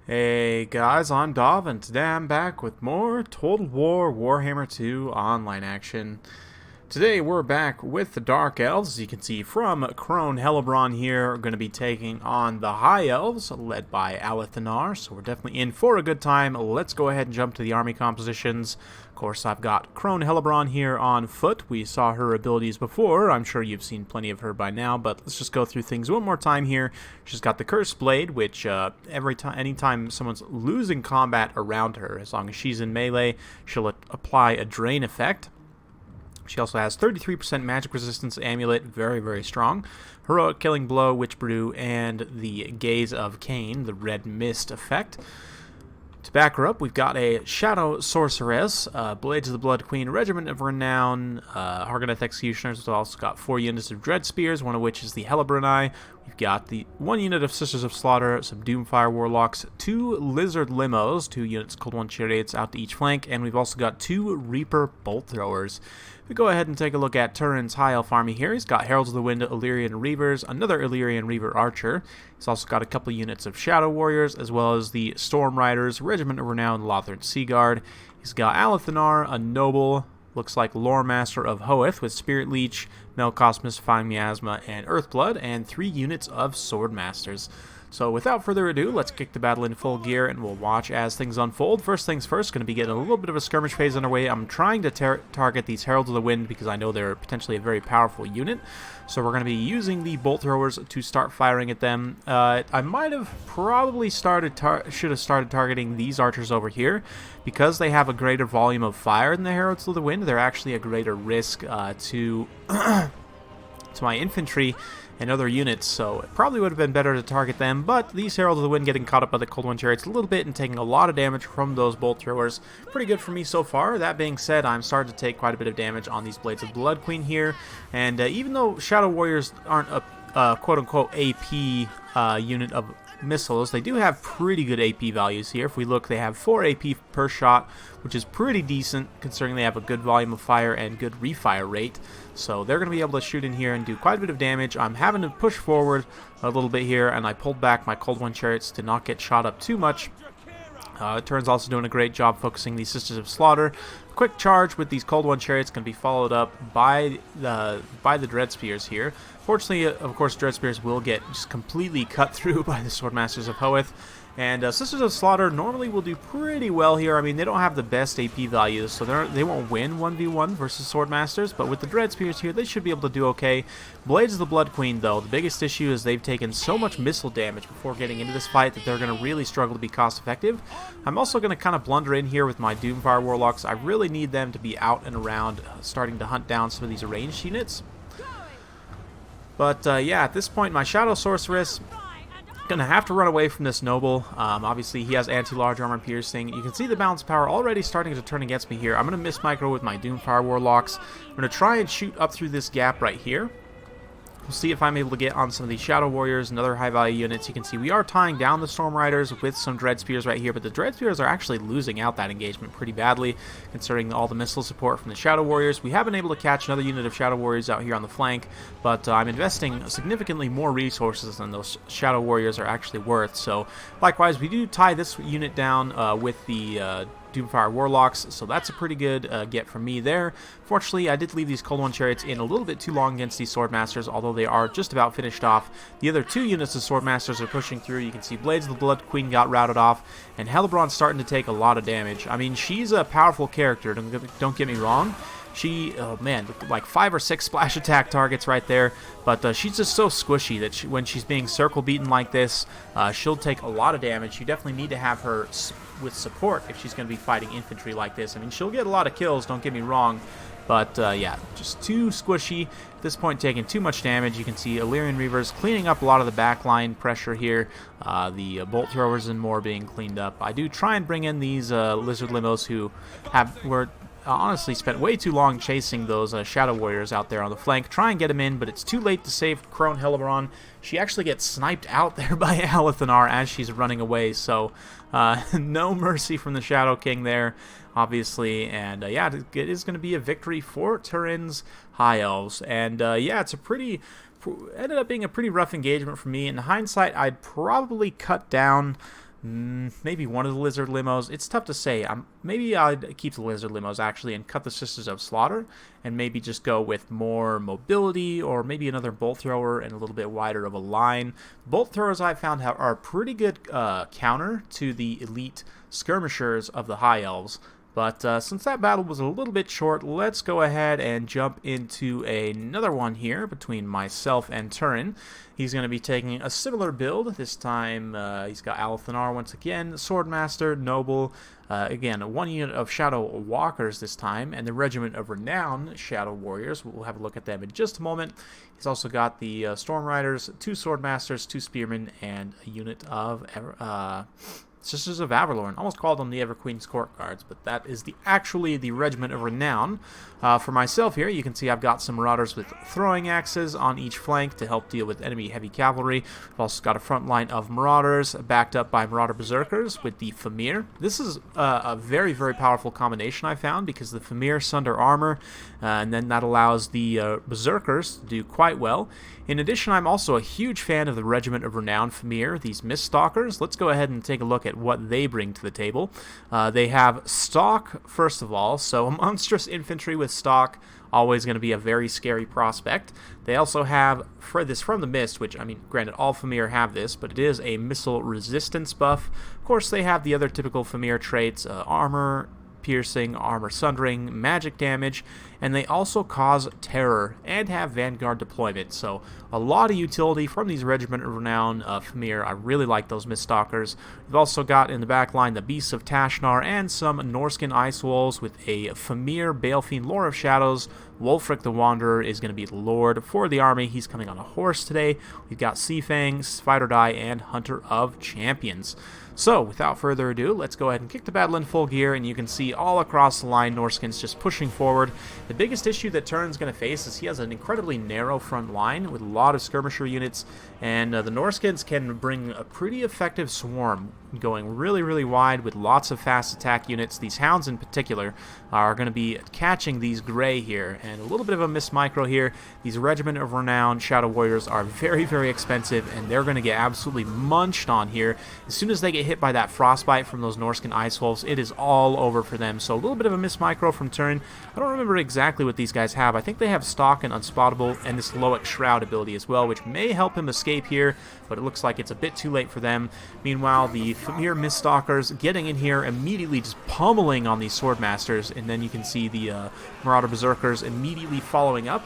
Hey guys, I'm Dov, and today I'm back with more Total War Warhammer 2 online action. Today we're back with the Dark Elves, as you can see from Crone Hellebron here. We're going to be taking on the High Elves, led by Alathanar, so we're definitely in for a good time. Let's go ahead and jump to the army compositions. Of course, I've got Crone Hellebron here on foot. We saw her abilities before. I'm sure you've seen plenty of her by now, but let's just go through things one more time here. She's got the Cursed Blade, which anytime someone's losing combat around her, as long as she's in melee, she'll apply a drain effect. She also has 33% magic resistance amulet, very, very strong. Heroic Killing Blow, Witch Brew, and the Gaze of Cain, the red mist effect. To back her up, we've got a Shadow Sorceress, Blades of the Blood Queen, Regiment of Renown, Hargoneth Executioners. We've also got 4 units of Dread Spears, one of which is the Hellebronai. We've got the 1 unit of Sisters of Slaughter, some Doomfire Warlocks, 2 Lizard Limos, 2 units Cold One Chariots out to each flank, and we've also got 2 Reaper Bolt Throwers. We go ahead and take a look at Turin's High Elf army here. He's got Heralds of the Wind, Illyrian Reavers, another Illyrian Reaver Archer. He's also got a couple units of Shadow Warriors, as well as the Storm Riders, Regiment of Renown, Lothern Seaguard. He's got Alathanar, a noble, looks like Lore Master of Hoeth, with Spirit Leech, Melcosmus, Fine Miasma, and Earthblood, and 3 units of Sword Masters. So without further ado, let's kick the battle in full gear, and we'll watch as things unfold. First things first, going to be getting a little bit of a skirmish phase underway. I'm trying to target these Heralds of the Wind because I know they're potentially a very powerful unit. So we're going to be using the Bolt Throwers to start firing at them. I might have probably should have started targeting these archers over here. Because they have a greater volume of fire than the Heralds of the Wind, they're actually a greater risk to my infantry and other units, so it probably would have been better to target them, but these Heralds of the Wind getting caught up by the Cold One Chariots a little bit and taking a lot of damage from those Bolt Throwers. Pretty good for me so far. That being said, I'm starting to take quite a bit of damage on these Blades of the Blood Queen here, and even though Shadow Warriors aren't a quote-unquote AP unit of missiles, they do have pretty good AP values here. If we look, they have 4 AP per shot, which is pretty decent considering they have a good volume of fire and good refire rate. So they're going to be able to shoot in here and do quite a bit of damage. I'm having to push forward a little bit here, and I pulled back my Cold One Chariots to not get shot up too much. Turin's also doing a great job focusing these Sisters of Slaughter. Quick charge with these Cold One Chariots can be followed up by the Dread Spears here. Fortunately, of course, Dread Spears will get just completely cut through by the Sword Masters of Hoeth. And Sisters of Slaughter normally will do pretty well here. I mean, they don't have the best AP values, so they won't win 1v1 versus Sword Masters, but with the Dread Spears here, they should be able to do okay. Blades of the Blood Queen, though, the biggest issue is they've taken so much missile damage before getting into this fight that they're going to really struggle to be cost-effective. I'm also going to kind of blunder in here with my Doomfire Warlocks. I really need them to be out and around, starting to hunt down some of these ranged units. But yeah, at this point, my Shadow Sorceress gonna have to run away from this noble. Obviously, he has anti-large armor piercing. You can see the balance power already starting to turn against me here. I'm gonna miss micro with my Doomfire Warlocks. I'm gonna try and shoot up through this gap right here. We'll see if I'm able to get on some of these Shadow Warriors and other high-value units. You can see we are tying down the Storm Riders with some Dread Spears right here, but the Dread Spears are actually losing out that engagement pretty badly, considering all the missile support from the Shadow Warriors. We have been able to catch another unit of Shadow Warriors out here on the flank, but I'm investing significantly more resources than those Shadow Warriors are actually worth. So, likewise, we do tie this unit down with the Doomfire Warlocks, so that's a pretty good get from me there. Fortunately, I did leave these Cold One Chariots in a little bit too long against these Sword Masters, although they are just about finished off. The other 2 units of Sword Masters are pushing through. You can see Blades of the Blood Queen got routed off, and Hellebron's starting to take a lot of damage. I mean, she's a powerful character, don't get me wrong. She, oh man, like 5 or 6 splash attack targets right there, but she's just so squishy that when she's being circle beaten like this, she'll take a lot of damage. You definitely need to have her with support if she's going to be fighting infantry like this. I mean, she'll get a lot of kills, don't get me wrong, but yeah, just too squishy. At this point, taking too much damage. You can see Illyrian Reavers cleaning up a lot of the backline pressure here. The Bolt Throwers and more being cleaned up. I do try and bring in these Lizard Limos who were honestly spent way too long chasing those Shadow Warriors out there on the flank. Try and get him in, but it's too late to save Crone Hellebron. She actually gets sniped out there by Alathanar as she's running away, so no mercy from the Shadow King there, obviously. And yeah, it is going to be a victory for Turin's High Elves. And yeah, it's a ended up being a pretty rough engagement for me. In hindsight, I'd probably cut down Maybe one of the Lizard Limos. It's tough to say. Maybe I'd keep the Lizard Limos, actually, and cut the Sisters of Slaughter, and maybe just go with more mobility, or maybe another Bolt Thrower and a little bit wider of a line. Bolt Throwers, I found, are a pretty good counter to the elite skirmishers of the High Elves. But since that battle was a little bit short, let's go ahead and jump into another one here between myself and Turin. He's going to be taking a similar build. This time he's got Alathanar once again, Swordmaster, Noble, again, one unit of Shadow Walkers this time, and the Regiment of Renown Shadow Warriors. We'll have a look at them in just a moment. He's also got the Storm Riders, 2 Swordmasters, 2 Spearmen, and a unit of Sisters of Avalorn. Almost called them the Everqueen's Court Guards, but that is actually the Regiment of Renown. For myself here, you can see I've got some Marauders with throwing axes on each flank to help deal with enemy heavy cavalry. I've also got a front line of Marauders backed up by Marauder Berserkers with the Famir. This is a very, very powerful combination I found, because the Famir sunder armor, and then that allows the Berserkers to do quite well. In addition, I'm also a huge fan of the Regiment of Renown Famir, these Miststalkers. Let's go ahead and take a look at what they bring to the table. They have Stalk, first of all, so a monstrous infantry with Stalk, always going to be a very scary prospect. They also have this from the Mist, which, I mean, granted, all Famir have this, but it is a missile resistance buff. Of course, they have the other typical Famir traits, armor piercing, armor sundering, magic damage, and they also cause terror and have Vanguard deployment. So a lot of utility from these Regiment of Renown Famir. I really like those Miststalkers. We've also got in the back line the Beasts of Tashnar and some Norskin Ice Wolves with a Famir Balefiend Lord of Shadows. Wulfric the Wanderer is going to be the Lord for the army. He's coming on a horse today. We've got Seafang, Fight or Die, and Hunter of Champions. So, without further ado, let's go ahead and kick the battle in full gear, and you can see all across the line Norskins just pushing forward. The biggest issue that Turin's going to face is he has an incredibly narrow front line with a lot of skirmisher units, and the Norskins can bring a pretty effective swarm going really, really wide with lots of fast attack units. These Hounds in particular are going to be catching these Grey here, and a little bit of a miss micro here. These Regiment of Renown Shadow Warriors are very, very expensive, and they're going to get absolutely munched on here. As soon as they get hit by that Frostbite from those Norskin Ice Wolves, it is all over for them. So a little bit of a miss micro from Turin. I don't remember exactly what these guys have. I think they have Stalk and Unspottable and this Loic Shroud ability as well, which may help him escape here, but it looks like it's a bit too late for them. Meanwhile, the Famir Miststalkers getting in here, immediately just pummeling on these Swordmasters, and then you can see the Marauder Berserkers immediately following up.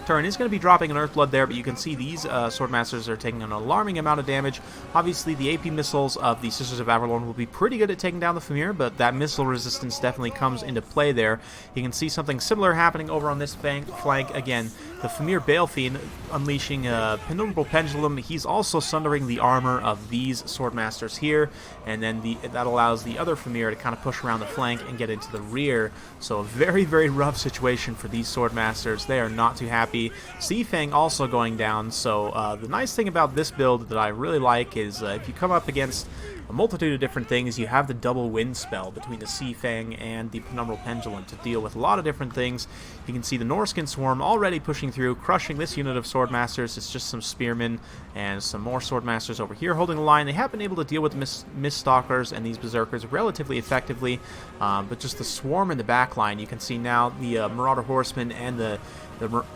Turin is going to be dropping an Earthblood there, but you can see these Swordmasters are taking an alarming amount of damage. Obviously, the AP missiles of the Sisters of Avalorn will be pretty good at taking down the Famir, but that missile resistance definitely comes into play there. You can see something similar happening over on this flank. Again, the Famir Balefiend unleashing a Penumbral Pendulum. He's also sundering the armor of these Swordmasters here, and then that allows the other Famir to kind of push around the flank and get into the rear. So a very, very rough situation for these Swordmasters. They are not too happy. Seafang also going down, so the nice thing about this build that I really like is if you come up against a multitude of different things, you have the double wind spell between the Seafang and the Penumbral Pendulum to deal with a lot of different things. You can see the Norskin Swarm already pushing through, crushing this unit of Swordmasters. It's just some Spearmen and some more Swordmasters over here holding the line. They have been able to deal with Miststalkers and these Berserkers relatively effectively, but just the swarm in the back line, you can see now the Marauder Horsemen and the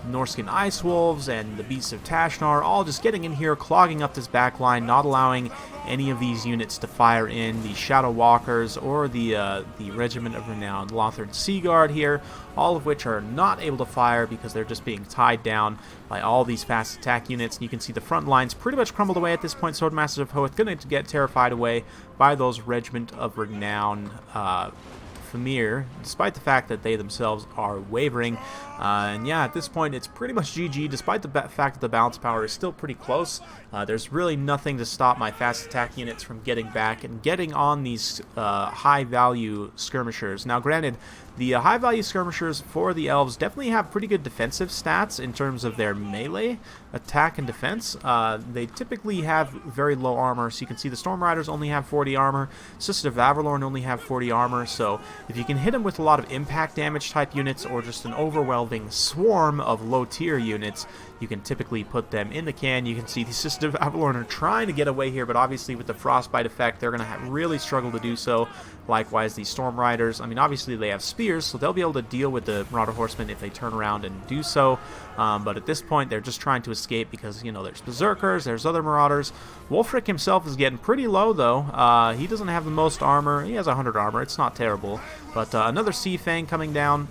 Norskin Ice Wolves and the Beasts of Tashnar all just getting in here, clogging up this back line, not allowing any of these units to fire in. The Shadow Walkers or the Regiment of Renown Lothern Sea Guard here, all of which are not able to fire because they're just being tied down by all these fast attack units. And you can see the front lines pretty much crumbled away at this point. Swordmasters of Hoth going to get terrified away by those Regiment of Renown Famir, despite the fact that they themselves are wavering. And yeah, at this point it's pretty much GG, despite the fact that the balance power is still pretty close. There's really nothing to stop my fast attack units from getting back and getting on these high value skirmishers. Now granted, the high value skirmishers for the elves definitely have pretty good defensive stats in terms of their melee attack and defense. They typically have very low armor, so you can see the Storm Riders only have 40 armor, Sisters of Avalorn only have 40 armor, so if you can hit them with a lot of impact damage type units or just an overwhelming swarm of low tier units, you can typically put them in the can. You can see the System of Avalorn are trying to get away here, but obviously with the Frostbite effect, they're going to really struggle to do so. Likewise, the Storm Riders, I mean, obviously they have spears, so they'll be able to deal with the Marauder Horsemen if they turn around and do so. But at this point, they're just trying to escape because, you know, there's Berserkers, there's other Marauders. Wulfric himself is getting pretty low, though. He doesn't have the most armor. He has 100 armor. It's not terrible. But another Sea Fang coming down.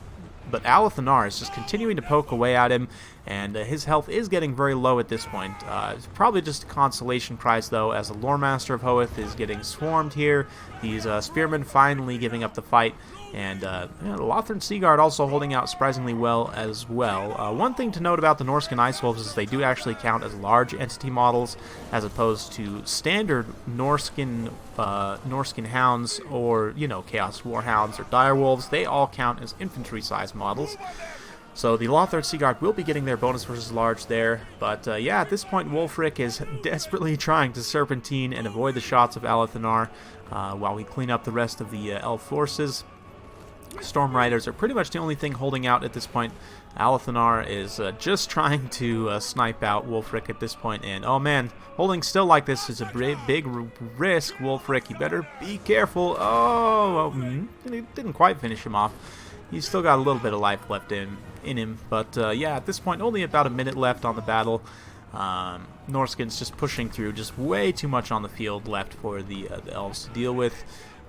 But Alathanar is just continuing to poke away at him, and his health is getting very low at this point. It's probably just a consolation prize, though, as the Lore Master of Hoeth is getting swarmed here. These Spearmen finally giving up the fight, and Lothern Seaguard also holding out surprisingly well as well. One thing to note about the Norscan Ice Wolves is they do actually count as large entity models, as opposed to standard Norscan Hounds or, you know, Chaos Warhounds or Dire Wolves. They all count as infantry-sized models. So the Lothern Seaguard will be getting their bonus versus large there, but yeah, at this point Wulfric is desperately trying to serpentine and avoid the shots of Alathanar while we clean up the rest of the elf forces. Storm Riders are pretty much the only thing holding out at this point. Alathanar is just trying to snipe out Wulfric at this point, and oh man, holding still like this is a big risk. Wulfric, you better be careful. Oh, it didn't quite finish him off. He's still got a little bit of life left in him, but yeah, at this point, only about a minute left on the battle. Norscan's just pushing through, just way too much on the field left for the elves to deal with.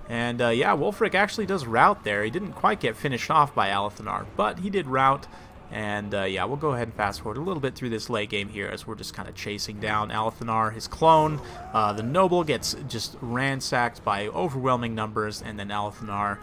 And yeah, Wulfric actually does rout there. He didn't quite get finished off by Alathanar, but he did rout. And yeah, we'll go ahead and fast forward a little bit through this late game here as we're just kind of chasing down Alathanar, his clone. The Noble gets just ransacked by overwhelming numbers, and then Alathanar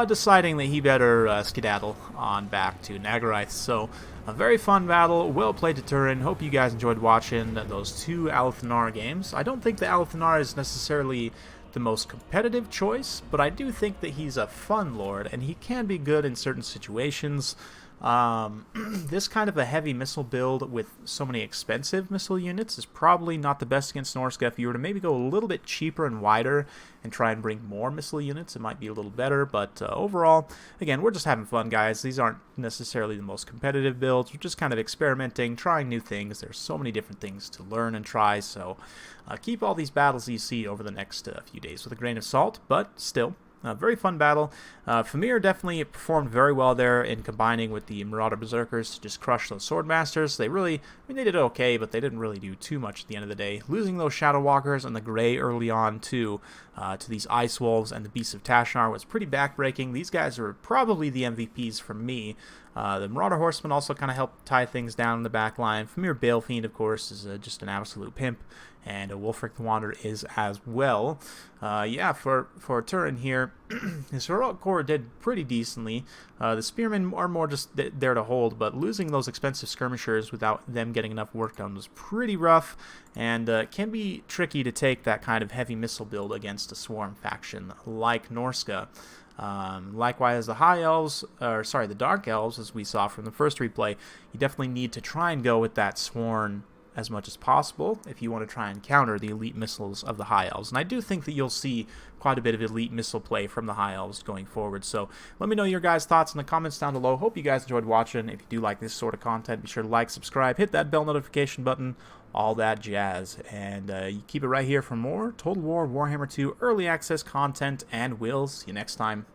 deciding that he better skedaddle on back to Nagarath. So a very fun battle, well played to Turin. Hope you guys enjoyed watching those two Alathanar games. I don't think the Alathanar is necessarily the most competitive choice, but I do think that he's a fun lord, and he can be good in certain situations. This kind of a heavy missile build with so many expensive missile units is probably not the best against Norsca. If you were to maybe go a little bit cheaper and wider and try and bring more missile units, it might be a little better, but overall, again, we're just having fun, guys. These aren't necessarily the most competitive builds. We're just kind of experimenting, trying new things. There's so many different things to learn and try, so keep all these battles you see over the next few days with a grain of salt, but still, very fun battle. Famir definitely performed very well there in combining with the Marauder Berserkers to just crush those Swordmasters. They really, I mean, they did okay, but they didn't really do too much at the end of the day. Losing those Shadow Walkers and the Grey early on, too, to these Ice Wolves and the Beasts of Tashnar was pretty backbreaking. These guys are probably the MVPs for me. The Marauder Horsemen also kind of helped tie things down in the back line. Famir Balefiend, of course, is just an absolute pimp, and Wulfric the Wanderer is as well. Yeah, for Turin here, his Heroic Corps did pretty decently. The Spearmen are more just there to hold, but losing those expensive skirmishers without them getting enough work done was pretty rough, and can be tricky to take that kind of heavy missile build against a swarm faction like Norsca. Likewise, the the Dark Elves, as we saw from the first replay, you definitely need to try and go with that Sworn as much as possible if you want to try and counter the elite missiles of the High Elves. And I do think that you'll see quite a bit of elite missile play from the High Elves going forward. So let me know your guys' thoughts in the comments down below. Hope you guys enjoyed watching. If you do like this sort of content, be sure to like, subscribe, hit that bell notification button, all that jazz. And you keep it right here for more Total War Warhammer 2 early access content, and we'll see you next time.